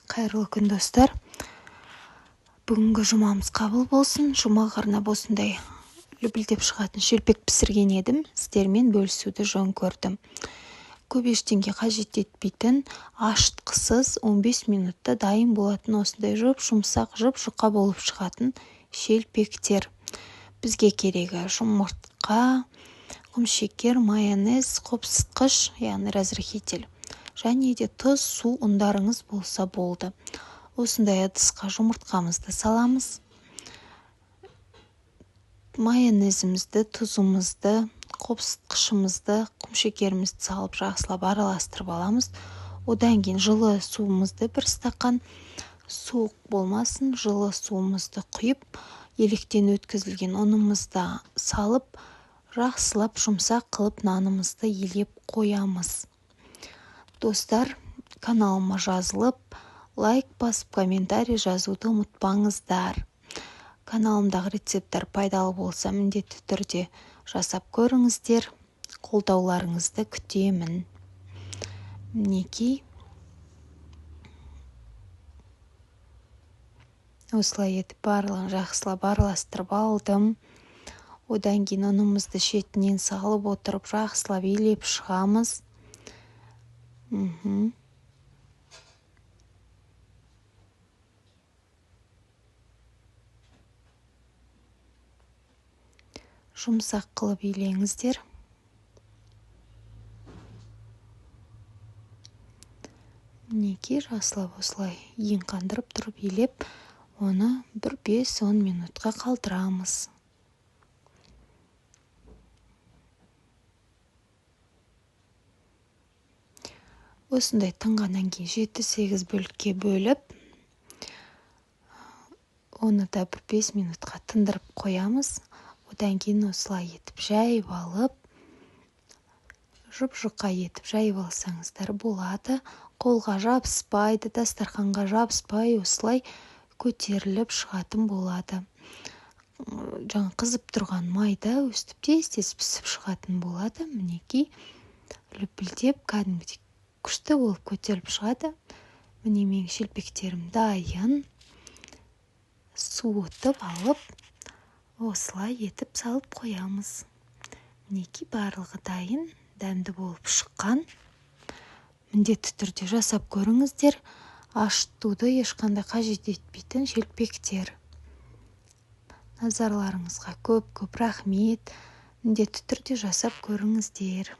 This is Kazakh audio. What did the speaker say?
Қайырлы күн, достар. Бүгінгі жұмамыз қабыл болсын. Жұмаға арнап осындай лүпілдеп шығатын шелпек пісірген едім. Сіздермен бөлісуді жөн көрдім. Көп ештеңе қажет етпейтін, ашытқысыз 15 минутта дайын болатын осындай жұмсақ жұқа болып шығатын шелпектер. Бізге керегі жұмыртқа, құмшекер, майонез, қопсытқыш, яғни разрыхитель. Және де тұз, су ұндарыңыз болса болды. Осындай ыдысқа жұмыртқамызды саламыз. Майонезімізді, тұзымызды, қопсытқышымызды, құмшекерімізді салып жақсылап араластырып аламыз. Одан кейін жылы суымызды 1 стақан, суық болмасын, жылы суымызды құйып, електен өткізілген ұнымызды салып, жақсылап жұмсақ қылып нанымызды елеп қоямыз. Достар, каналыма жазылып, лайк басып, комментарий жазуды ұмытпаңыздар. Каналымдағы рецепттер пайдалы болса, міндетті түрде жасап көріңіздер. Қолдауларыңызды күтемін. Мінекей. Осылай етіп барлығын жақсылап араластырып алдым. Одан кейін ұнымызды шетінен салып отырып, жақсылап елеп шығамыз. Жұмсақ қылып елеңіздер. Мінекей, жақсылап осылай ең қандырып тұрып елеп, оны 5-10 минутқа қалдырамыз. Осындай тынғаннан кейін 7-8 бөлікке бөліп, оны да 5 минутқа тындырып қоямыз. Одан кейін осылай етіп жайып алып, жұқа етіп жайып алсаңыздар болады. Қолға жабыспайды, дастарханға жабыспай, осылай көтеріліп шығатын болады. Жаңа қызып тұрған майда өстіп тез пісіп шығатын болады. Мінекей, лүпілдеп, кәдімгідей күшті болып көтеріліп шығады. Міне менің шелпектерім дайын. Суытып алып, осылай етіп салып қоямыз. Мінекей, барлығы дайын, дәмді болып шыққан. Міндетті түрде жасап көріңіздер. Ашытуды ешқандай қажет етпейтін шелпектер. Назарларыңызға көп рахмет. Міндетті түрде жасап көріңіздер.